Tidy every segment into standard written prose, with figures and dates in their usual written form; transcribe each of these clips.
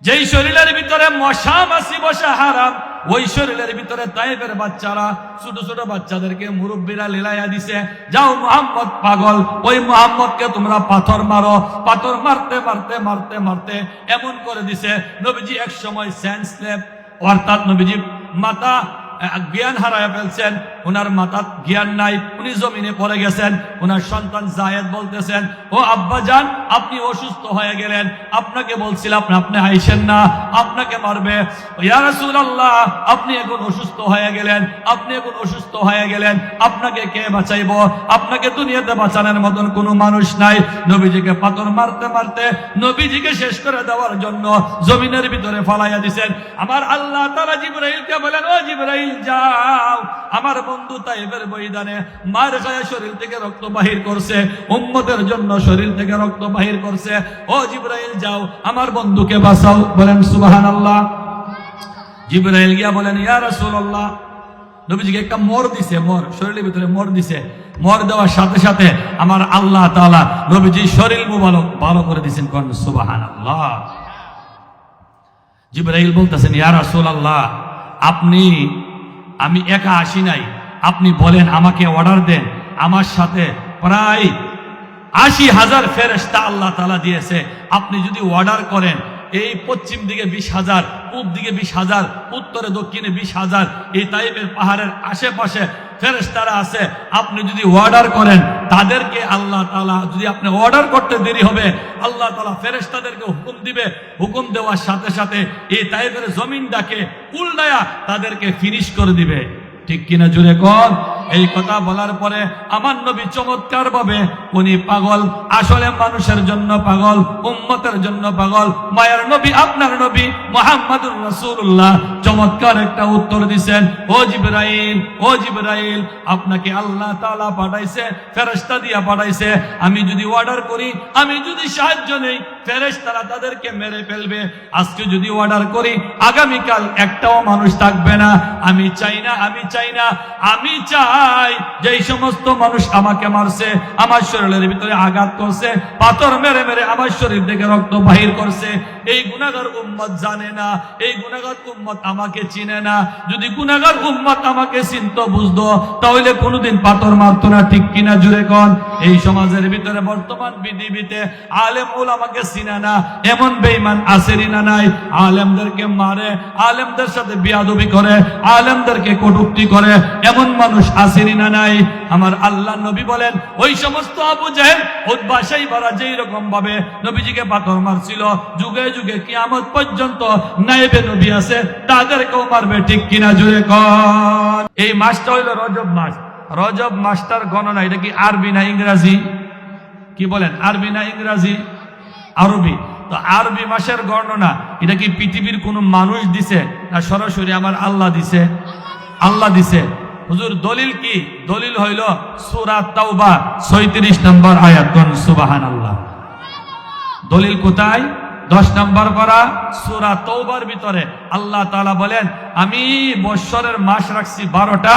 যেই শরীরের ভিতরে মশা মাছি বসা হারাম, ওই শরীরের ভিতরে তায়েফের বাচ্চারা ছোট ছোট বাচ্চাদেরকে মুরব্বীরা লীলাইয়া দিছে, যাও মুহাম্মদ পাগল, ওই মুহাম্মদকে তোমরা পাথর মারো। পাথর মারতে মারতে মারতে মারতে এমন করে দিছে নবীজি এক সময় সেন্সলেস, অর্থাৎ নবীজি মাথা জ্ঞান হারায় ফেলছেন, ওনার মাথা জ্ঞান নাই, উনি জমিনে পড়ে গেছেন। ওনার সন্তান জায়েদ বলতেছেন, ও আব্বা জান, আপনি অসুস্থ হয়ে গেলেন, আপনাকে বলছিলাম আপনি আইসেন না, আপনাকে মারবে। ইয়া রাসূলুল্লাহ, আপনি এখন অসুস্থ হয়ে গেলেন, আপনি এখন অসুস্থ হয়ে গেলেন, আপনাকে কে বাঁচাইবো? আপনাকে দুনিয়াতে বাঁচানোর মতন কোনো মানুষ নাই। নবীজিকে পাথর মারতে মারতে নবীজিকে শেষ করে দেওয়ার জন্য জমিনের ভিতরে ফালাইয়া দিছেন। আমার আল্লাহ তাআলা জিবরাইলকে বলেন, ও জিবরাইল যাও, আমার বন্ধু তায়েফের ময়দানে মার খায়া শরীর থেকে রক্ত বাহির করছে, উম্মতের জন্য শরীর থেকে রক্ত বাহির করছে, ও জিবরাইল যাও, আমার বন্ধুকে বাঁচাও। বলেন সুবহানাল্লাহ। জিবরাইল গিয়া বলেন, ইয়া রাসূলুল্লাহ, নবীজিকে একটা মর দিছে, মর শরীরের ভিতরে মর দিছে। মর দেওয়ার সাথে সাথে আমার আল্লাহ তাআলা নবীজি শরীর মুবারক ভালো করে দিয়েছেন। কোন সুবহানাল্লাহ। জিবরাইল বলতেছেন, ইয়া রাসূলুল্লাহ, আমি একা আসি নাই, আপনি বলেন, আমাকে অর্ডার দেন। আমার সাথে প্রায় ৮০,০০০ ফেরেশতা আল্লাহ তাআলা দিয়েছে। আপনি যদি অর্ডার করেন, এই পশ্চিম দিকে ২০,০০০, পূব দিকে ২০,০০০, উত্তরে দক্ষিণে ২০,০০০, এই তায়েফের পাহাড়ের আশেপাশে ফেরেশতারা আছে। আপনি যদি অর্ডার করেন, তাদেরকে আল্লাহ তাআলা, যদি আপনি অর্ডার করতে দেরি হবে, আল্লাহ তাআলা ফেরেশতাদেরকে হুকুম দিবে, হুকুম দেওয়ার সাথে সাথে এই তায়েফের জমিনটাকে উল্টায়া তাদেরকে ফিনিশ করে দিবে। ঠিক কিনা জুড়ে কোন? এই কথা বলার পরে আমার নবী চমৎকার ভাবে, উনি পাগল, আসলে মানুষের জন্য পাগল, উম্মতের জন্য পাগল, মায়ের নবী, আপনার নবী মুহাম্মদুর রাসূলুল্লাহ চমৎকার একটা উত্তর দিবেন, ও জিবরাইল, ও জিবরাইল, আপনাকে আল্লাহ তাআলা পাঠাইছে, ফেরেশতা দিয়া পাঠাইছে। আমি যদি অর্ডার করি, আমি যদি সাহায্য নেই, ফেরেশতারা তাদেরকে মেরে ফেলবে। আজকে যদি অর্ডার করি, আগামীকাল একটাও মানুষ থাকবে না। আমি চাই না, আমি চাই না, আমি চাই যে এই সমস্ত মানুষ আমাকে মারছে, আমার শরীরের ভিতরে আঘাত করছে, পাথর মেরে মেরে আমার শরীর থেকে রক্ত বাহির করছে, এই গুনাহগার উম্মত জানে না, এই গুনাহগার উম্মত আমাকে চিনে না। যদি গুনাহগার উম্মত আমাকে চিনতো, বুঝতো, তাহলে কোনোদিন পাথর মারতো না। ঠিক কিনা জুড়ে কোন? এই সমাজের ভিতরে বর্তমান পৃথিবীতে আলেম উলামাকে চিনে না এমন বেঈমান আছেরই না নাই? আলেমদেরকে মারে, আলেমদের সাথে বিয়াদবি করে, আলেমদেরকে কটূক্তি করে, এমন মানুষ আছেরই না নাই? আমার আল্লাহ নবী বলেন, ওই সমস্ত আবু জেহেল, উতবা, শাইবারা যেই রকম ভাবে নবীজিকে পাথর মারছিল, যুগে যুগে কিয়ামত পর্যন্ত নায়েবে নবী আছে, তাদেরকেও মারবে। ঠিক কিনা জুড়ে কোন? এই মাসটা হইল রজব মাস। রজব মাসটার গণনা, এটা কি আরবি না ইংরাজি? কি বলেন, আরবি না ইংরাজি? আরবি। তো আরবি মাসের গণনা, এটা কি পৃথিবীর কোন মানুষ দিছে না সরাসরি আমার আল্লাহ দিছে? আল্লাহ দিছে। হুজুর দলিল কি? দলিল হইল সূরা তাওবা ৩৬ নম্বর আয়াত। কোন সুবহানাল্লাহ। দলিল কোথায়? ১০ নম্বর পারা সূরা তাওবার ভিতরে আল্লাহ তাআলা বলেন, আমি বৎসরের মাস রাখছি ১২টা,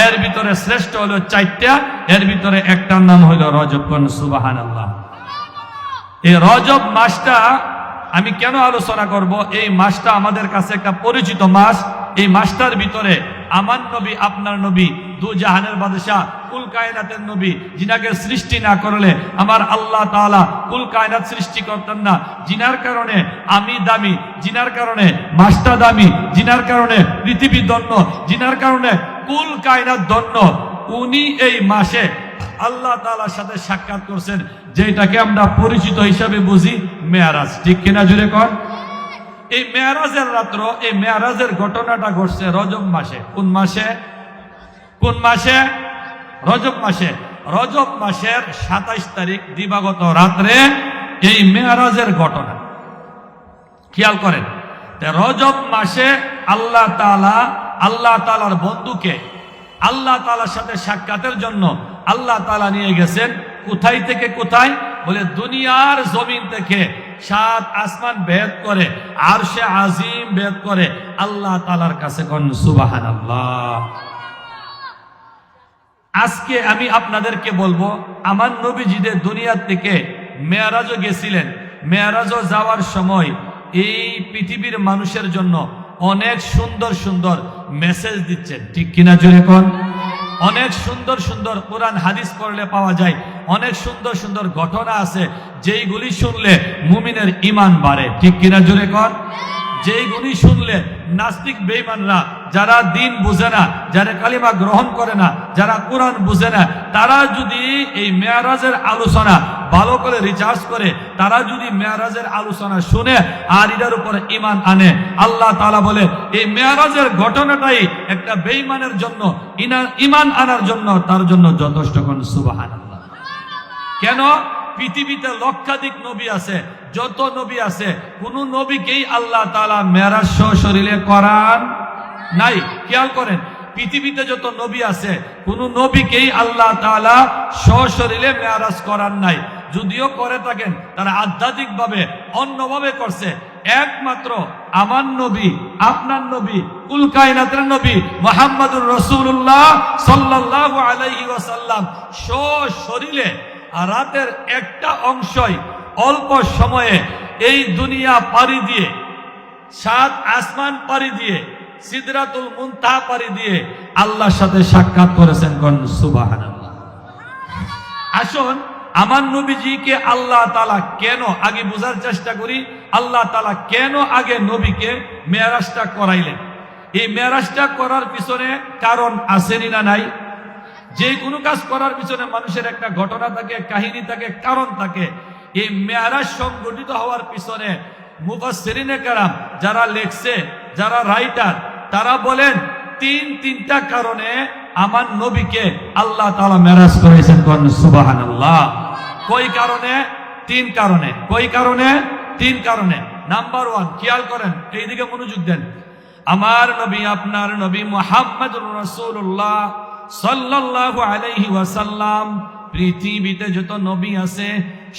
এর ভিতরে শ্রেষ্ঠ হলো ৪টা, এর ভিতরে একটার নাম হইল রজব। কোন সুবহানাল্লাহ। এই রজব মাসটা আমি কেন আলোচনা করব? এই মাসটা আমাদের কাছে একটা পরিচিত মাস। এই মাসটার ভিতরে আমার নবী, আপনার নবী, দু জাহানের বাদশাহ, কুল কায়নাতের নবী, যিনাকে সৃষ্টি না করলে আমার আল্লাহ তাআলা কুল কায়নাত সৃষ্টি করতেন না, যিনার কারণে আমি দামি, যিনার কারণে মাসটা দামি, যিনার কারণে পৃথিবী ধন্য, যিনার কারণে কুল কায়নাত ধন্য, উনি এই মাসে আল্লাহ তাআলার সাথে সাক্ষাৎ করছেন, যেটাকে আমরা পরিচিত হিসাবে বুঝি মেয়ারাজ। ঠিক কিনা জুড়ে কর? এই মেয়ারাজের রাত্র, এই মেয়ারাজের ঘটনাটা ঘটছে রজব মাসে। কোন মাসে? কোন মাসে? রজব মাসে। রজব মাসের ২৭ তারিখ দিবাগত রাত্রে এই মেয়ারাজের ঘটনা। খেয়াল করেন, রজব মাসে আল্লাহ তাআলার বন্ধুকে আল্লাহ তাআলার সাথে সাক্ষাতের জন্য আল্লাহ তাআলা নিয়ে গেছেন। কোথায় থেকে কোথায়? বলে দুনিয়ার জমিন থেকে ৭ আসমান ভেদ করে, আরশে আজিম ভেদ করে আল্লাহ তাআলার কাছে। কোন সুবহানাল্লাহ। আজকে আমি আপনাদেরকে বলবো, আমার নবীজি যে দুনিয়া থেকে মেয়ারাজও গেছিলেন, মেয়ারাজও যাওয়ার সময় এই পৃথিবীর মানুষের জন্য অনেক সুন্দর সুন্দর মেসেজ দিচ্ছেন, ঠিক কিনা জোরে কোন? অনেক সুন্দর সুন্দর কোরআন হাদিস পড়লে পাওয়া যায়, অনেক সুন্দর সুন্দর ঘটনা আছে যেইগুলি শুনলে মুমিনের ঈমান বাড়ে, ঠিক কিনা জোরে কোন? যেইগুলি শুনলে নাস্তিক বেঈমানরা, যারা দিন বুঝে না, যারা কালিমা গ্রহণ করে না, যারা কোরআন বুঝে না, তারা যদি এই মেরাজের আলোচনা ভালো করে রিচার্জ করে, তারা যদি মেরাজের আলোচনা শুনে আর এটার উপরে ঈমান আনে, আল্লাহ তাআলা বলে এই মেরাজের ঘটনাটাই একটা বেঈমানের জন্য ঈমান আনার জন্য তার জন্য যথেষ্ট। কোন সুবহানাল্লাহ। কেন? পৃথিবীতে লক্ষাধিক নবী আছে, যত নবী আছে কোন নবীকেই আল্লাহ তাআলা মেরাজ সশরীরে করান নাই। খেয়াল করেন, পৃথিবীতে যত নবী আছে কোন নবীকেই আল্লাহ তাআলা সশরীরে মেরাজ করান নাই। যদিও করে থাকেন তারা আধ্যাত্মিক ভাবে অন্যভাবে করছে। একমাত্র আমার নবী, আপনার নবী, কুল কায়নাতের নবী মুহাম্মদুর রাসূলুল্লাহ সাল্লাল্লাহু আলাইহি ওয়াসাল্লাম সশরীরে আর রাতের একটা অংশই অল্প সময়ে এই দুনিয়া পাড়ি দিয়ে, 7 আসমান পাড়ি দিয়ে, সিদরাতুল মুনতাহা পাড়ি দিয়ে আল্লাহর সাথে সাক্ষাৎ করেছেন। কোন সুবহানাল্লাহ। আসুন আমার নবীজিকে আল্লাহ তাআলা কেন, আগে বোঝার চেষ্টা করি, আল্লাহ তাআলা কেন আগে নবীকে মেরাজটা করাইলেন। এই মেরাজটা করার পিছনে কারণ আসেনি না নাই? যে কোনো কাজ করার পিছনে মানুষের একটা ঘটনা থাকে, কাহিনী থাকে, কারণ থাকে। এই মেরাজ সংগঠিত হওয়ার পিছনে মুফাসসিরিনে কেরাম যারা লেখছে, যারা রাইটার, তারা বলেন তিনটা কারণে আমার নবীকে আল্লাহ তাআলা মেরাজ করেছেন। কোন সুবহানাল্লাহ। কই কারণে? 3 কারণে। কই কারণে? 3 কারণে। নাম্বার 1, খেয়াল করেন, এইদিকে মনোযোগ দেন। আমার নবী, আপনার নবী মুহাম্মদুর রাসূলুল্লাহ সাল্লাল্লাহু আলাইহি ওয়াসাল্লাম, পৃথিবীতে যত নবী আছে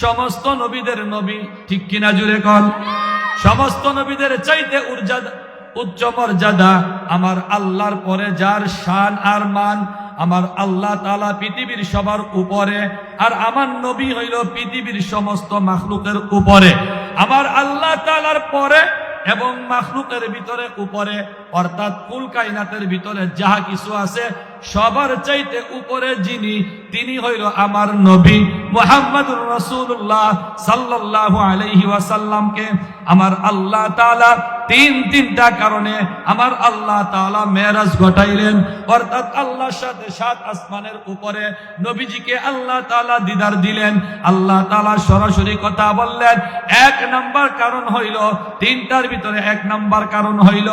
সমস্ত নবীদের নবী, ঠিক কিনা জুড়ে কোন? সমস্ত নবীদের চাইতে উচ্চ মর্যাদা আমার আল্লাহর পরে যার শান আর মান, আমার আল্লাহ তাআলা পৃথিবীর সবার উপরে, আর আমার নবী হইল পৃথিবীর সমস্ত মাখলুকের উপরে। আমার আল্লাহ তাআলার পরে এবং মাখলুকের ভিতরে উপরে, অর্থাৎ কুল কায়নাতের ভিতরে যাহা কিছু আছে সবার চাইতে উপরে যিনি, তিনি হইল আমার নবী মুহাম্মদুর রাসূলুল্লাহ সাল্লাল্লাহু আলাইহি ওয়াসাল্লামকে আমার আল্লাহ তাআলা তিনটা কারণে আমার আল্লাহ তাআলা মেরাজ ঘটাইলেন। অর্থাৎ আল্লাহর সাথে 7 আসমানের উপরে নবীজিকে আল্লাহ তাআলা দিদার দিলেন। আল্লাহ তাআলা সরাসরি কথা বললেন। 1 নাম্বার কারণ হইল, 3টার ভিতরে 1 নাম্বার কারণ হইল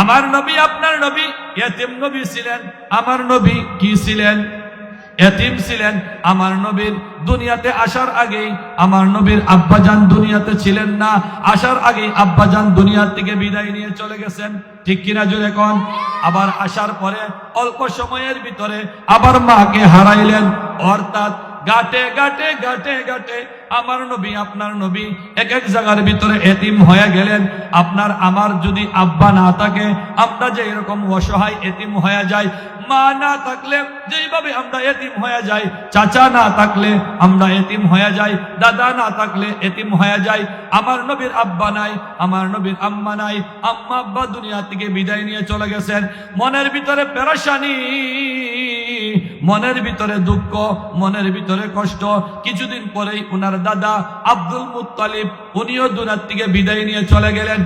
আমার নবী, আপনার নবী ইয়েতিম নবী ছিলেন। আমার নবী কি ছিলেন? এতিম ছিলেন। আমার নবীর দুনিয়াতে আসার আগেই আমার নবীর আব্বাজান দুনিয়াতে ছিলেন না, আসার আগেই আব্বাজান দুনিয়া থেকে বিদায় নিয়ে চলে গেছেন, ঠিক কিনা জোরে কোন? আবার আসার পরে অল্প সময়ের ভিতরে আবার মাকে হারাইলেন। অর্থাৎ গাটে গাটে গাটে গাটে আমার নবী, আপনার নবী এক জায়গার ভিতরে এতিম হয়ে গেলেন। আপনার আমার যদি আব্বা না থাকে, আমরা যে এরকম অসহায় এতিম হয়ে যাই, মা না থাকলে যেইভাবে আমরা এতিম হয়ে যাই, চাচা না থাকলে আমরা এতিম হয়ে যাই, দাদা না থাকলে এতিম হয়ে যাই। আমার নবীর আব্বা নাই, আমার নবীর আম্মা নাই, আম্মা আব্বা দুনিয়া থেকে বিদায় নিয়ে চলে গেছেন। মনের ভিতরে পেরেশানি, মনের ভিতরে দুঃখ, মনের ভিতরে কষ্ট। কিছুদিন পরেই উনার দাদা আব্দুল মুত্তালিব, উনিও দুনিয়া থেকে বিদায় নিয়ে চলে গেলেন।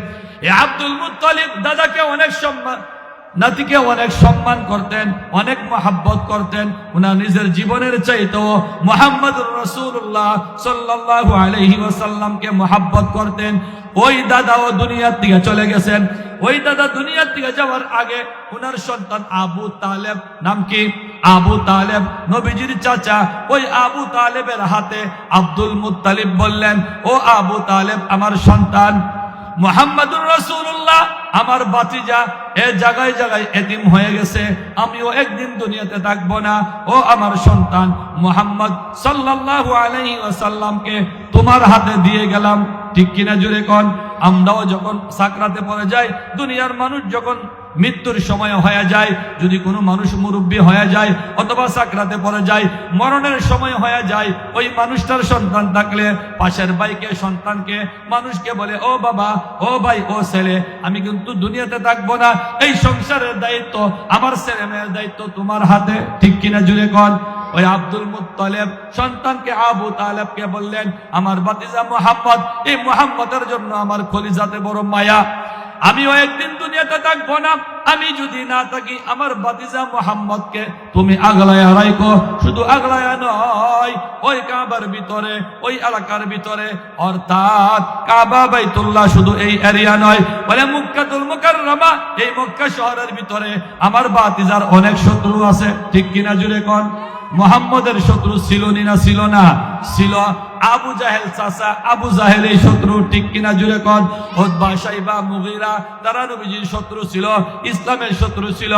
এই আব্দুল মুত্তালিব দাদাকে অনেক সম্মান, নাতিকে অনেক সম্মান করতেন, অনেক মহাব্বত করতেন। উনার নিজের জীবনের চাইতেও মুহাম্মদুর রাসূলুল্লাহ সাল্লাল্লাহু আলাইহি ওয়াসাল্লামকে মহাব্বত করতেন। ওই দাদাও দুনিয়া থেকে চলে গেছেন। ওই দাদা দুনিয়া থেকে যাওয়ার আগে উনার সন্তান আবু তালেব, নাম কি? আবু তালেব, নবীজির চাচা। ওই আবু তালেবের হাতে আব্দুল মুত্তালিব বললেন, ও আবু তালেব, আমার সন্তান মুহাম্মদুর রাসূলুল্লাহ আমার ভাতিজা এ জায়গায় জায়গায় এতিম হয়ে গেছে, আমিও একদিন দুনিয়াতে থাকবো না। ও আমার সন্তান মুহাম্মদ সাল্লাল্লাহু আলাইহি ওয়াসাল্লামকে তোমার হাতে দিয়ে গেলাম, ঠিক কিনা জুড়ে কোন? আমরাও যখন সাকরাতে পড়ে যাই, দুনিয়ার মানুষ যখন মৃত্যুর সময় হয়ে যায়, যদি কোনো মানুষ মুরব্বী হয়ে যায় অথবা সাকরাতে পড়ে যায়, মরণের সময় হয়ে যায়, ওই মানুষটার সন্তান থাকলে পাশের ভাইকে, সন্তানকে, মানুষকে বলে, ও বাবা, ও ভাই, ও ছেলে, আমি কিন্তু দুনিয়াতে থাকবো না, এই সংসারের দায়িত্ব, আমার ছেলে মেয়ের দায়িত্ব তোমার হাতে। ঠিক কিনা জুড়ে কন? ওই আব্দুল মুত্তালিব সন্তানকে আবু তালেবকে বললেন, আমার ভাতিজা মুহাম্মদ, এই মুহাম্মদের জন্য আমার কলিজাতে বড় মায়া, আমিও একদিন দুনিয়াতে থাকবো না, আমি যদি না থাকি আমার ভাতিজা মুহাম্মদকে তুমি আগলায়া রাখো। শুধু আগলায়া নয়, ওই কাবার ভিতরে, ওই এলাকার ভিতরে, অর্থাৎ কাবা বাইতুল্লাহ শুধু এই এরিয়া নয়, বলে মক্কাতুল মুকাররমা, এই মক্কা শহরের ভিতরে আমার ভাতিজার অনেক শত্রু আছে। ঠিক কিনা জুড়ে কোন? মুহাম্মদের শত্রু ছিল না? ছিল না? ছিল। আবু জাহেল চাচা আবু জাহেল এই শত্রু। ঠিক কিনা জুড়ে কোন? উতবা, শাইবা, মুগীরা, তারা নবীজির শত্রু ছিল, ইসলামের শত্রু ছিল।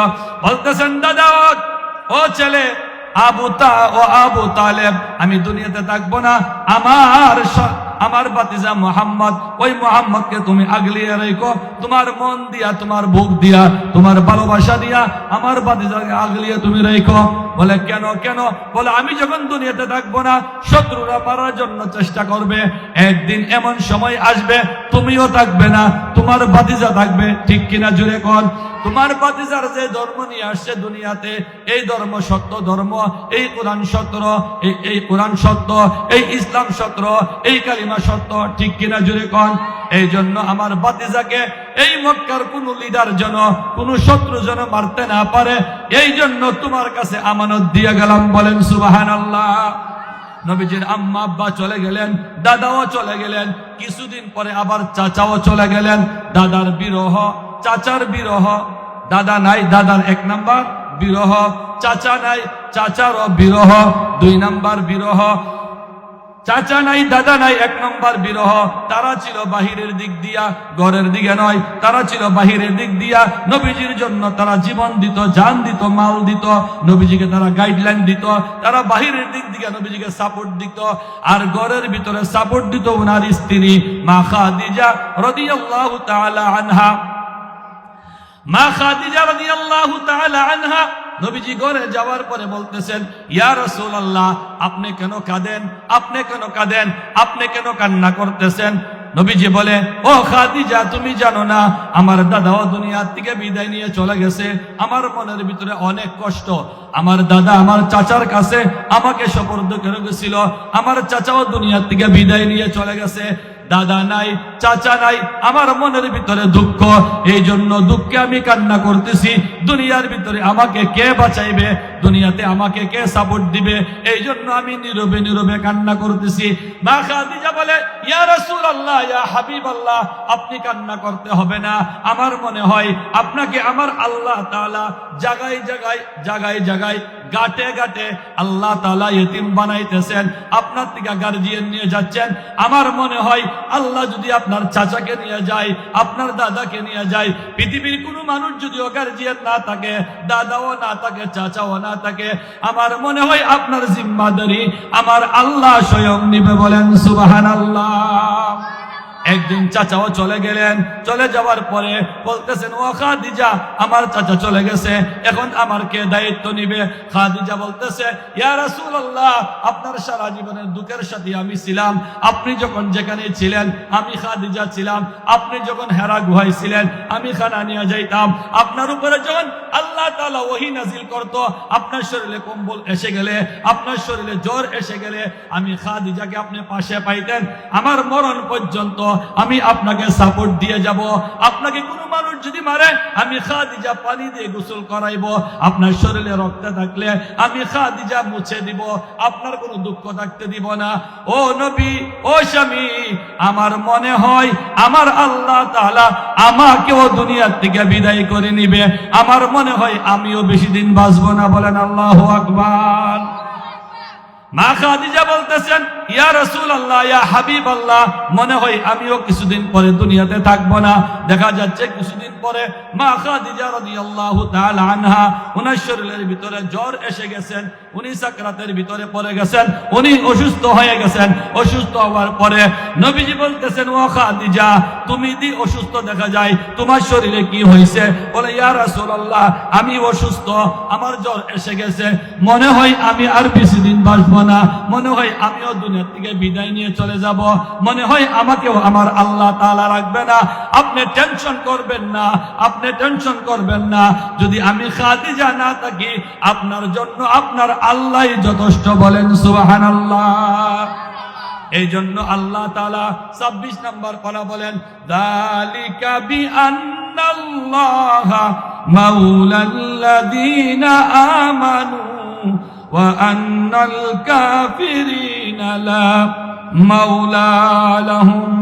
বলতেছেন, দাদা, ও ছেলে আবু তালেব, আমি দুনিয়াতে থাকবো না, আমার ভাতিজা মুহাম্মদ, ওই মুহাম্মদকে তুমি আগলিয়ে রেখো, তোমার মন দিয়া, তোমার বুক দিয়া, তোমার ভালোবাসা দিয়া আমার ভাতিজাকে আগলিয়ে তুমি রেখো। বলে কেন? কেন? বলে আমি যখন দুনিয়াতে থাকবো না, শত্রুরা মারার জন্য চেষ্টা করবে, একদিন এমন সময় আসবে তুমিও থাকবে না, তোমার ভাতিজা থাকবে। ঠিক কিনা জুড়ে কোন? তোমার ভাতিজার যে ধর্ম নিয়ে আসছে দুনিয়াতে, এই ধর্ম সত্য ধর্ম, এই কোরআন সত্য, এই কোরআন সত্য, এই ইসলাম সত্য, এই কালিমা সত্য। ঠিক কিনা জুড়ে কোন? এই জন্য আমার ভাতিজাকে এই মক্কার কোন লিডার যেন, কোন শত্রু যেন মারতে না পারে, এই জন্য তোমার কাছে আমানত দিয়ে গেলাম। বলেন সুবহানাল্লাহ। নবীজির আম্মা আব্বা চলে গেলেন, দাদাও চলে গেলেন, কিছুদিন পরে আবার চাচাও চলে গেলেন। দাদার বিরহ, চাচার বিরহ, দাদা নাই, দাদার 1 নাম্বার বিরহ, চাচা নাই, চাচারও বিরহ 2 নাম্বার বিরহ, চাচা নাই, দাদা নাই, 1 নম্বর বিরহ। তারা ছিল বাহিরের দিক দিয়া, ঘরের দিকে নয়, তারা ছিল বাহিরের দিক দিয়া। নবীজির জন্য তারা জীবন দিত, জান দিত, মাল দিত, নবীজিকে তারা গাইডলাইন দিত, তারা বাহিরের দিক দিয়ে নবীজিকে সাপোর্ট দিত, আর ঘরের ভিতরে সাপোর্ট দিত ওনার স্ত্রী মা খাদিজা রাদিয়াল্লাহু তাআলা আনহা। মা খাদিজা রাদিয়াল্লাহু তাআলা আনহা নবীজি ঘরে যাওয়ার পরে বলতেছেন, ইয়া রাসূলুল্লাহ, আপনি কেন কাঁদেন? আপনি কেন কাঁদেন? আপনি কেন কান্না করতেছেন? নবীজি বলে, ও খাদিজা, তুমি জানো না আমার দাদাও দুনিয়ার থেকে বিদায় নিয়ে চলে গেছে, আমার মনের ভিতরে অনেক কষ্ট। আমার দাদা আমার চাচার কাছে আমাকে সুপর্দ করে গেছিল, আমার চাচাও দুনিয়ার থেকে বিদায় নিয়ে চলে গেছে, দাদা নাই, চাচা নাই, আমার মনের ভিতরে দুঃখ, এই জন্য দুঃখে আমি কান্না করতেছি। দুনিয়ার ভিতরে আমাকে কে বাঁচাইবে? দুনিয়াতে আমাকে কে সাপোর্ট দিবে? এই জন্য আমি নীরবে নীরবে কান্না করতেছি। মা খাদিজা বলে, ইয়া রাসূলুল্লাহ, ইয়া হাবিবাল্লাহ, আপনি কান্না করতে হবে না। আমার মনে হয় আপনাকে আমার আল্লাহ তাআলা জায়গায় জায়গায়, জায়গায় জায়গায়, গাটে গাটে আল্লাহ তাআলা ইতিম বানাইতেছেন, আপনার থেকে গার্জিয়ান নিয়ে যাচ্ছেন। আমার মনে হয় আল্লাহ যদি আপনার চাচাকে নিয়ে যায়, আপনার দাদাকে নিয়ে যায়, পৃথিবীর কোনো মানুষ যদি গার্জিয়ান না থাকে, দাদাও না থাকে, চাচাও না থাকে, আমার মনে হয় আপনার জিম্মাদারি আমার আল্লাহ স্বয়ং নিবে। বলেন সুবহানাল্লাহ। একদিন চাচাও চলে গেলেন, চলে যাওয়ার পরে বলতেছেন, ও খাদিজা, আমার চাচা চলে গেছে, এখন আমার কে দায়িত্ব নিবে? খাদিজা বলতেছে, ইয়া রাসূলুল্লাহ, আপনার সারা জীবনের দুঃখের সাথে আমি ছিলাম, আপনি যখন যেখানে ছিলেন আমি খাদিজা ছিলাম, আপনি যখন হেরা গুহায় ছিলেন আমি খানা নিয়ে যাইতাম, আপনার উপরে যখন আল্লাহ তাআলা ওহী নাজিল করত, আপনার শরীরে কম্বল এসে গেলে, আপনার শরীরে জ্বর এসে গেলে আমি খাদিজাকে আপনি পাশে পাইতেন, আমার মরণ পর্যন্ত আমি আপনাকে সাপোর্ট দিয়ে যাব। আপনাকে কোনো মানুষ যদি মারে আমি খাদিজা পানি দিয়ে গোসল করাইব, আপনার শরীরে রক্ত থাকলে আমি খাদিজা মুছে দিব, আপনার কোনো দুঃখ থাকতে দিব না। ও নবী, ও স্বামী, আমার মনে হয় আমার আল্লাহ তাআলা আমাকেও দুনিয়ার থেকে বিদায় করে নিবে, আমার মনে হয় আমিও বেশি দিন বাঁচব না। বলেন আল্লাহু আকবার। মা খাদিজা বলতেছেন, ইয়া রাসূলুল্লাহ, ইয়া হাবিবাল্লাহ, মনে হয় আমিও কিছুদিন পরে দুনিয়াতে থাকবো না। দেখা যাচ্ছে কিছুদিন পরে মা খাদিজা রাদিয়াল্লাহু তাআলা আনহা, ওনার শরীরের ভিতরে জ্বর এসে গেছেন, উনি সাকরাতের ভিতরে পড়ে গেছেন, উনি অসুস্থ হয়ে গেছেন। অসুস্থ হওয়ার পরে নবীজি বলতেছেন, ও খাদিজা, তুমি দি অসুস্থ দেখা যায়, তোমার শরীরে কি হয়েছে? বলে, ইয়া রাসূলুল্লাহ, আমি অসুস্থ, আমার জ্বর এসে গেছে, মনে হয় আমি আর বেশি দিন বাঁচবো না, মনে হয় আমিও দুনিয়া থেকে বিদায় নিয়ে চলে যাব, মনে হয় আমাকেও আমার আল্লাহ তাআলা রাখবে না। আপনি টেনশন করবেন না, আপনি টেনশন করবেন না, যদি আমি খাদিজা না থাকি আপনার জন্য আপনার আল্লাহই যথেষ্ট। বলেন সুবহানাল্লাহ। এই জন্য আল্লাহ তাআলা 26 নম্বর পারা বলেন, যালিকা বিআন্নাল্লাহা মাওলাল্লাযীনা আমানু ওয়া আন্নাল কাফিরিনা লা মাওলা লাহুম।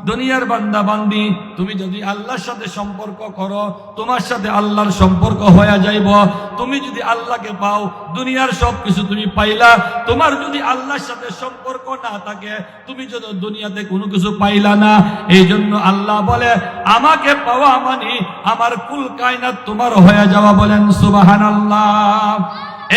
দুনিয়ার বান্দা বান্দি, তুমি যদি আল্লাহর সাথে সম্পর্ক করো, তোমার সাথে আল্লাহর সম্পর্ক হয়ে যাইব। তুমি যদি আল্লাহকে পাও, দুনিয়ার সবকিছু তুমি পাইলা। তোমার যদি আল্লাহর সাথে সম্পর্ক না থাকে, তুমি যদি দুনিয়াতে কোনো কিছু পাইলা না। এই জন্য আল্লাহ বলে, আমাকে পাওয়া মানে আমার কুল কায়নাত তোমার হয়ে যাওয়া। বলেন সুবহানাল্লাহ।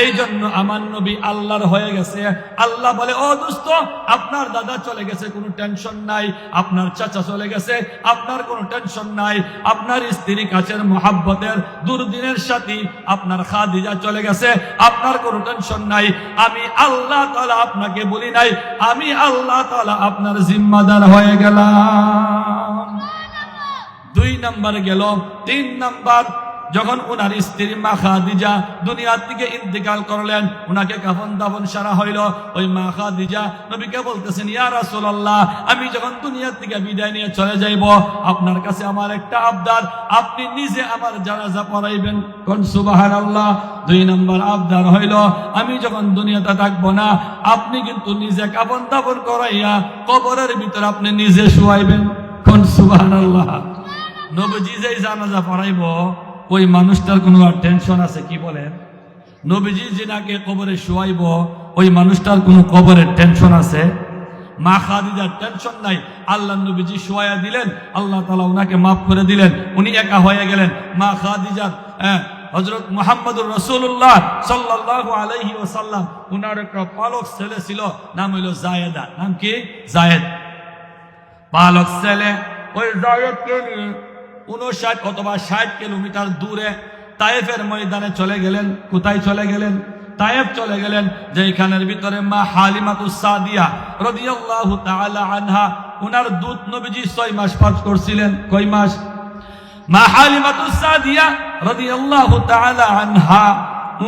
এই জন্য আমার নবী আল্লাহর হয়ে গেছে। আল্লাহ বলে, ও দোস্ত, আপনার দাদা চলে গেছে, কোনো টেনশন নাই। আপনার চাচা চলে গেছে, আপনার কোনো টেনশন নাই। আপনার স্ত্রী কাছের মহাব্বতের দুর্দিনের সাথী আপনার খাদিজা চলে গেছে, আপনার কোনো টেনশন নাই। আমি আল্লাহ তাআলা আপনাকে বলি নাই, আমি আল্লাহ তাআলা আপনার জিম্মাদার হয়ে গেলাম। 2 নাম্বার গেল। 3 নাম্বার, যখন ওনার স্ত্রী মা খাদিজা দুনিয়ার থেকে ইন্তেকাল করলেন, ওনাকে কাফন দাফন সারা হইল, ওই মা খাদিজা নবীকে বলতেছেন, ইয়া রাসূলুল্লাহ, আমি যখন দুনিয়ার থেকে বিদায় নিয়ে চলে যাইব, আপনার কাছে আমার একটা আবদার, আপনি নিজে আমার জানাজা পড়াইবেন। কোন সুবহানাল্লাহ। 2 নম্বর আবদার হইল, আমি যখন দুনিয়াতে থাকবো না, আপনি কিন্তু নিজে কাফন দাফন করাইয়া কবরের ভিতরে আপনি নিজে শুয়াইবেন। কোন সুবহানাল্লাহ। নবীজি যেই জানাজা পড়াইব, ওই মানুষটার কোনো টেনশন আছে কি বলেন? নবীজি যিনাকে কবরে শুয়াইব, ওই মানুষটার কোনো কবরের টেনশন আছে? মা খাদিজার টেনশন নাই। আল্লাহ নবীজি শুয়াইয়া দিলেন, আল্লাহ তাআলা উনাকে মাফ করে দিলেন, উনি একা হয়ে গেলেন। মা খাদিজার হযরত মুহাম্মদুর রাসূলুল্লাহ সাল্লাল্লাহু আলাইহি ওয়াসাল্লাম, উনার একটা পালক ছেলে ছিল, নাম হইল জায়েদা। নাম কি? জায়েদ। পালক ছেলে। ওই জায়েদকে নিয়ে 59 অথবা 60 কিলোমিটার দূরে তায়েফের ময়দানে চলে গেলেন। কোথায় চলে গেলেন? তায়েফ চলে গেলেন, যেখানের ভিতরে মা হালিমাতুস সাদিয়া রাদিয়াল্লাহু তাআলা আনহা, উনার দুধ নবীজি 6 মাস পান করছিলেন। কয় মাস? মা হালিমাতুস সাদিয়া রাদিয়াল্লাহু তাআলা আনহা,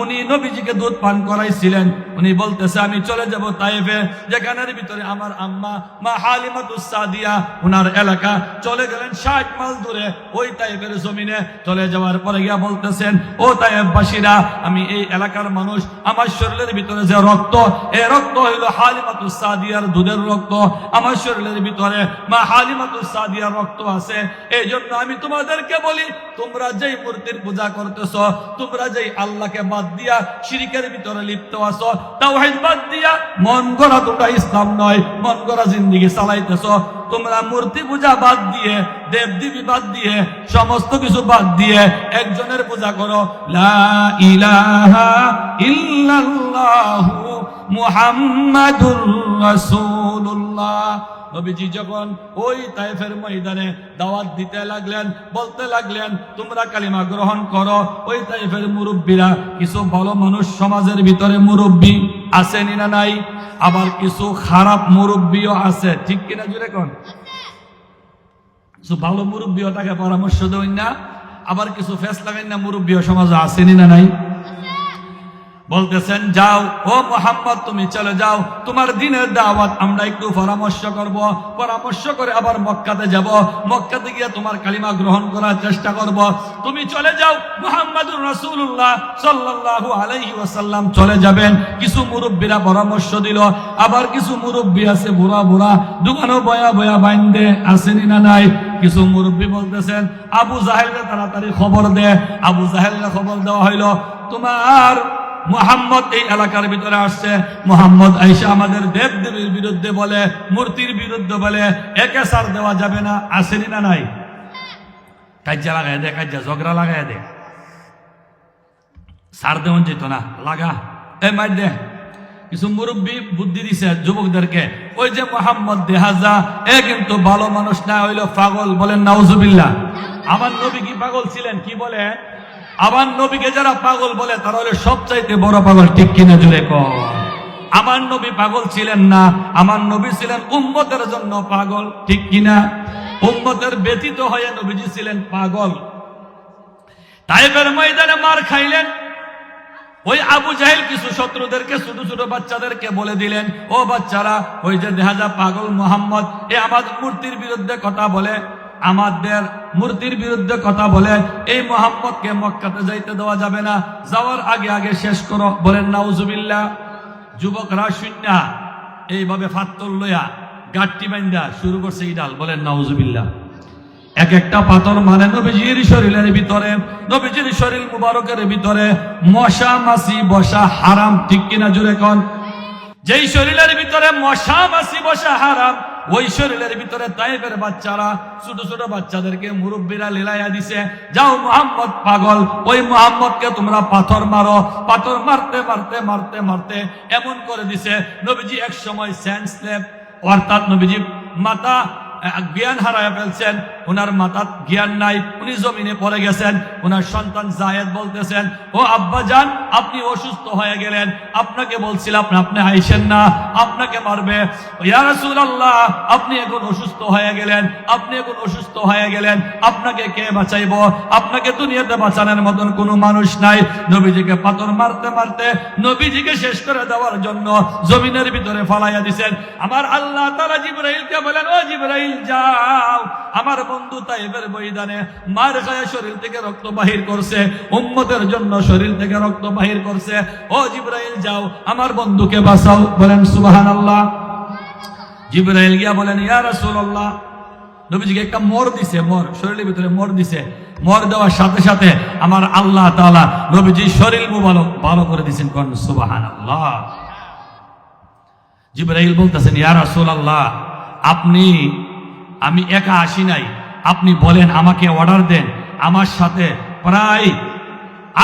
উনি নবীজিকে দুধ পান করাইছিলেন। উনি বলতেছে, আমি চলে যাব তায়েফে, যেখানের ভিতরে আমার আম্মা মা হালিমাতুস সাদিয়া, উনার এলাকা। চলে গেলেন 60 মাইল দূরে ওই তায়েফের জমিনে। চলে যাওয়ার পরে গিয়া বলতেছেন, ও তায়েফবাসীরা, আমি এই এলাকার মানুষ, আমার শরীরের ভিতরে যে রক্ত, এই রক্ত হইল হালিমাতুস সাদিয়ার দুধের রক্ত। আমার শরীরের ভিতরে মা হালিমাতুস সাদিয়ার রক্ত আছে। এই জন্য আমি তোমাদেরকে বলি, তোমরা যেই মূর্তির পূজা করতেছ, তোমরা যেই আল্লাহকে বাদ দিয়া শিরকের ভিতরে লিপ্ত আছো, তাওহীদ বাদ দিয়া মন গড়া তোমরা ইসলাম নয়, মন গড়া জিন্দেগি চালাইতেছ, তোমরা মূর্তি পূজা বাদ দিয়ে, দেবদেবী বাদ দিয়ে, সমস্ত কিছু বাদ দিয়ে একজনের পূজা করো, লা ইলাহা ইল্লাল্লাহু মুহাম্মাদুর রাসূলুল্লাহ। নবীজি যখন ওই তায়েফের ময়দানে দাওয়াত দিতে লাগলেন, বলতে লাগলেন, তোমরা কালিমা গ্রহণ করো। ওই তায়েফের মুরব্বীরা, কিছু ভালো মানুষ সমাজের ভিতরে মুরব্বী আছেন না নাই? আবার কিছু খারাপ মুরব্বীও আছে, ঠিক কিনা জুড়ে কোন? কিছু ভালো মুরব্বীও তাকে পরামর্শ দেন না, আবার কিছু ফেস লাগান না মুরব্বীও সমাজে আছেনই না নাই? বলতেছেন, যাও ও মুহাম্মদ, তুমি চলে যাও, তোমার দ্বীনের দাওয়াত আমরা একটু পরামর্শ করব, পরামর্শ করে আবার মক্কাতে যাব, মক্কাতে গিয়ে তোমার কালিমা গ্রহণ করার চেষ্টা করব। তুমি চলে যাও। মুহাম্মাদুর রাসূলুল্লাহ সাল্লাল্লাহু আলাইহি ওয়াসাল্লাম চলে যাবেন। কিছু মুরব্বীরা পরামর্শ দিল, আবার কিছু মুরব্বী আছে বুড়া বুড়া, দোকানে বয়া বয়া বাইন্দে, আসেনি না নাই? কিছু মুরব্বী বলতেছেন, আবু জাহেলকে তাড়াতাড়ি খবর দে। আবু জাহেলকে খবর দেওয়া হইল, তোমার মুহাম্মদ এই এলাকার ভিতরে আসছে। মুহাম্মদ আইসা আমাদের দেব দেবীর বিরুদ্ধে বলে, মূর্তির বিরুদ্ধে বলে, একে সার দেওয়া যাবে না। আসেনি না নাই? কাজ্জা লাগাই দে, কাজ্জা ঝগড়া লাগাই দে, সার দেওয়া যেত না, লাগা এ মার দে। কিছু মুরব্বী বুদ্ধি দিছে যুবকদেরকে, ওই যে মুহাম্মদ দেহাজা এ কিন্তু ভালো মানুষ না, হইল পাগল। বলেন নাউজুবিল্লাহ। আমার নবী কি পাগল ছিলেন? কি বলে? আমার নবীকে যারা পাগল বলে তারা হলো সবচাইতে বড় পাগল। ঠিক কিনা জুড়ে কর। আমার নবী পাগল ছিলেন না, আমার নবী ছিলেন উম্মতের জন্য পাগল। ঠিক কিনা? উম্মতের ব্যতীত হয়ে নবীজি ছিলেন পাগল। তাইফের ময়দানে মার খাইলেন। ওই আবু জাহেল কিছু শত্রুদেরকে, ছোট ছোট বাচ্চাদেরকে বলে দিলেন, ও বাচ্চারা, ওই যে দেহাজা পাগল মুহাম্মদ, এ আমাদের মূর্তির বিরুদ্ধে কথা বলে, আমাদের মূর্তির বিরুদ্ধে কথা বলে, এই মুহাম্মদকে মক্কাতে যাইতে দেওয়া যাবে না, যাওয়ার আগে আগে শেষ করো। বলেন নাউজুবিল্লাহ। যুবকরা শূন্য এইভাবে ফাত্তর লইয়া গাট্টি বাইন্দা শুরু করছে ইডাল। বলেন নাউজুবিল্লাহ। এক একটা পাথর মানে নবীজির শরীরের ভিতরে, নবীজির শরীর মুবারকের ভিতরে মশা মাছি বসা হারাম। ঠিক কিনা জুড়ে কোন? যেই শরীরের ভিতরে মশা মাছি বসা হারাম, ওই শরীরের ভিতরে তাইফের বাচ্চারা, ছোট ছোট বাচ্চাদেরকে মুরব্বীরা লীলাইয়া দিছে, যাও মুহাম্মদ পাগল, ওই মুহাম্মদকে তোমরা পাথর মারো। পাথর মারতে মারতে মারতে মারতে এমন করে দিছে, নবীজি এক সময় সেন্সলেস, অর্থাৎ নবীজি মাথা জ্ঞান হারায় ফেলছেন, ওনার মাথার জ্ঞান নাই, উনি জমিনে পড়ে গেছেন। ওনার সন্তান জায়েদ বলতেছেন, ও আব্বা জান, আপনি অসুস্থ হয়ে গেলেন, আপনাকে বলছিলাম আপনি আইসেন না, আপনাকে মারবে। ইয়া রাসূলুল্লাহ, আপনি এখন অসুস্থ হয়ে গেলেন, আপনি এখন অসুস্থ হয়ে গেলেন, আপনাকে কে বাঁচাইবো? আপনাকে দুনিয়াতে বাঁচানোর মতন কোনো মানুষ নাই। নবীজিকে পাথর মারতে মারতে নবীজিকে শেষ করে দেওয়ার জন্য জমিনের ভিতরে ফালাইয়া দিছেন। আমার আল্লাহ তাআলা জিবরাইলকে বলেন, ও জিবরাইল যাও, আমার বন্ধু তাইফের ময়দানে মার খায়া শরীর থেকে রক্ত বাহির করছে, উম্মতের জন্য শরীর থেকে রক্ত বাহির করছে, ও জিবরাইল যাও, আমার বন্ধুকে বাঁচাও। বলেন সুবহানাল্লাহ। জিবরাইল গিয়া বলেন, ইয়া রাসূলুল্লাহ, নবীজিকে একটা মোর দিছে, মোর শরীরের ভিতরে মোর দিছে। মোর দেওয়ার সাথে সাথে আমার আল্লাহ তাআলা নবীজির শরীর মুবারক ভালো করে দিয়েছেন। কোন সুবহানাল্লাহ। জিবরাইল বলতেছেন, ইয়া রাসূলুল্লাহ, আপনি, আমি একা আসি নাই, আপনি বলেন, আমাকে অর্ডার দেন। আমার সাথে প্রায়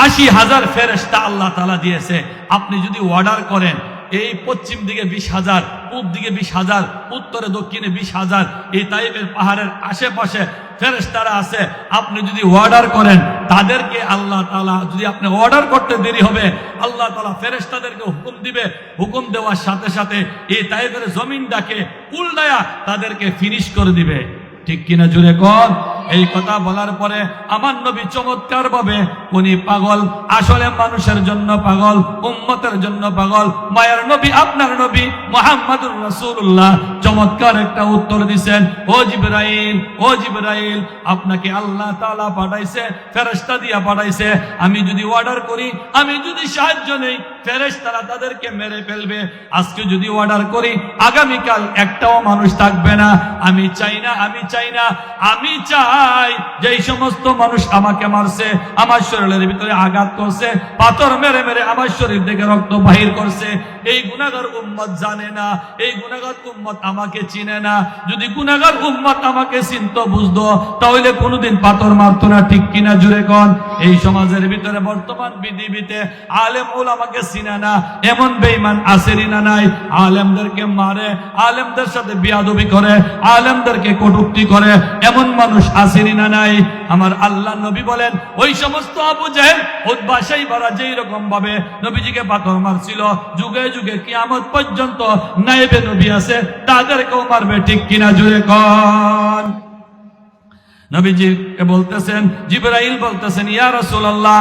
৮০,০০০ ফেরেশতা আল্লাহ তাআলা দিয়েছে। আপনি যদি অর্ডার করেন, এই পশ্চিম দিকে ২০,০০০, পূব দিকে ২০,০০০, উত্তরে দক্ষিণে ২০,০০০, এই তাইফের পাহাড়ের আশেপাশে ফেরেশতারা আছে। আপনি যদি অর্ডার করেন, তাদেরকে আল্লাহ তাআলা, যদি আপনি অর্ডার করতে দেরি হবে, আল্লাহ তাআলা ফেরেশতাদেরকে হুকুম দিবে। হুকুম দেওয়ার সাথে সাথে এই তাইফের জমিনটাকে উল্টায়া তাদেরকে ফিনিশ করে দিবে। ঠিক কিনা জুড়ে কর। এই কথা বলার পরে আমার নবী চমৎকার ভাবে, উনি পাগল, আসলে মানুষের জন্য পাগল, উম্মতের জন্য পাগল, মায়ের নবী, আপনার নবী মুহাম্মদুর রাসূলুল্লাহ চমৎকার একটা উত্তর দিবেন। ও জিবরাইল, ও জিবরাইল, আপনাকে আল্লাহ তাআলা পাঠাইছে, ফেরেশতা দিয়া পাঠাইছে। আমি যদি অর্ডার করি, আমি যদি সাহায্য নেই, ফেরেশতারা তাদেরকে মেরে ফেলবে। আজকে যদি অর্ডার করি, আগামীকাল একটাও মানুষ থাকবে না। আমি চাই না, আমি চাই না, আমি চাই যে এই সমস্ত মানুষ আমাকে মারছে, আমার শরীরের ভিতরে আঘাত করছে, পাথর মেরে মেরে আমার শরীর থেকে রক্ত বাহির করছে, এই গুনাহগার উম্মত জানে না, এই গুনাহগার উম্মত আমাকে চিনে না। যদি গুনাহগার উম্মত আমাকে চিনতো, বুঝতো, তাহলে কোনোদিন পাথর মারতো না। ঠিক কিনা জুড়ে কোন। এই সমাজের ভিতরে বর্তমান পৃথিবীতে আলেম ওলামাকে চিনে না এমন বেঈমান আসেনি না নাই? আলেমদেরকে মারে, আলেমদের সাথে বিয়াদবি করে, আলেমদেরকে কটূক্তি করে, এমন মানুষ আসেনি না নাই? আমার আল্লাহ নবী বলেন, ওই সমস্ত আবু জাহেল, উতবা শাইবারা যেই রকম ভাবে নবীজিকে পাথর মারছিল, যুগে যুগে কিয়ামত পর্যন্ত নায়েবে নবী আছে, তাদেরকেও মারবে। ঠিক কিনা জুড়ে কোন। নবীজিকে বলতেছেন, জিবরাইল বলতেছেন, ইয়া রাসূলুল্লাহ,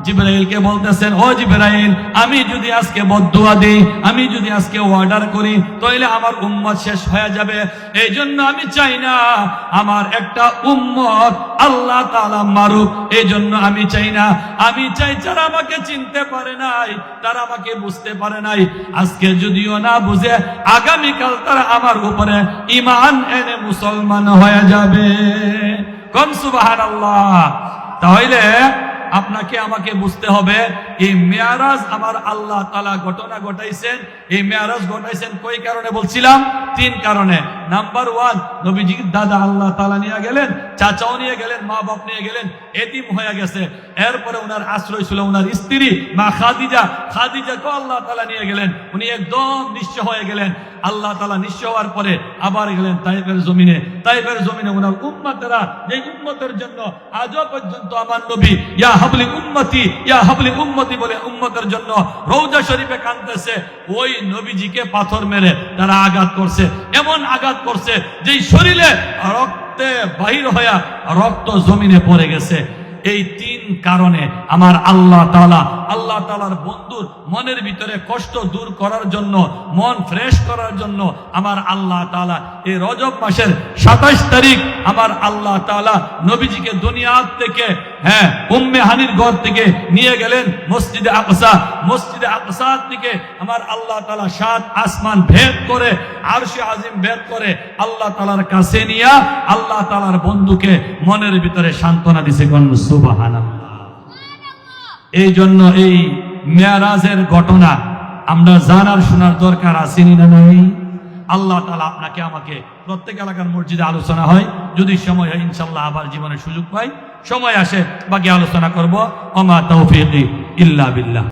জিবরাইলকে বলতেছেন, ও জিবরাইল, আমি যদি আজকে বদদুয়া দেই, আমি যদি আজকে অর্ডার করি, তাহলে আমার উম্মত শেষ হয়ে যাবে। এই জন্য আমি চাই না আমার একটা উম্মত আল্লাহ তাআলা মারুক। এই জন্য আমি চাই না, আমি চাই যারা আমাকে চিনতে পারে নাই, তারা আমাকে বুঝতে পারে নাই, আজকে যদিও না বুঝে, আগামীকাল তারা আমার উপরে ঈমান এনে মুসলমান হয়ে যাবে। কোন সুবহানাল্লাহ। তাহলে আপনাকে আমাকে বুঝতে হবে এই মেয়ারাজ আমার আল্লাহ তাআলা ঘটনা ঘটাইছেন। এই মেয়ারাজ ঘটাইছেন কয় কারণে বলছিলাম? 3 কারণে। নাম্বার 1, নবীজির দাদা আল্লাহ তাআলা নিয়ে গেলেন, চাচাও নিয়ে গেলেন, মা বাপ নিয়ে গেলেন, এতিম হয়ে গেছে। এরপরে ওনার আশ্রয় ছিল ওনার স্ত্রী মা খাদিজা। খাদিজাকে আল্লাহ তাআলা নিয়ে গেলেন, উনি একদম নিঃস্ব হয়ে গেলেন। আল্লাহ তাআলা নিঃস্ব হওয়ার পরে আবার গেলেন তাইফের জমিনে। তাইফের জমিনে ওনার উম্মতেরা, যে উম্মতের জন্য আজও পর্যন্ত আমার নবী ইয়া হাবলি উম্মতি, ইয়া হাবলি উম্মতি বলে উম্মতের জন্য রওজা শরীফে কাঁদতেছে, ওই নবীজিকে পাথর মেরে তারা আঘাত করছে। এমন আঘাত করছে যেই শরীরে রক্তে বাহির হইয়া রক্ত জমিনে পড়ে গেছে। এই 3 কারণে আমার আল্লাহ তাআলার বন্ধুর মনের ভিতরে কষ্ট দূর করার জন্য, মন ফ্রেশ করার জন্য আমার আল্লাহ তাআলা এই রজব মাসের 27 তারিখ আমার আল্লাহ তাআলা নবীজিকে দুনিয়া থেকে উম্মে হানির ঘর থেকে নিয়ে গেলেন মসজিদে আকসা। মসজিদে আকসা থেকে আমার আল্লাহ তাআলা 7 আসমান ভেদ করে, আরশে আজিম ভেদ করে আল্লাহ তাআলার কাছে নিয়ে আল্লাহ তাআলার বন্ধুকে মনের ভিতরে সান্ত্বনা দিছে। সুবহানাল্লাহ। এই জন্য এই মেয়ারাজের ঘটনা আমরা জানার শোনার দরকার আছে না নাই? আল্লাহ তাআলা আপনাকে আমাকে প্রত্যেক এলাকার মসজিদে আলোচনা হয়, যদি সময় হয় ইনশাআল্লাহ আবার জীবনে সুযোগ পাই, সময় আসে বাকি আলোচনা করব। ওমা তাওফীকি ইল্লা বিল্লাহ।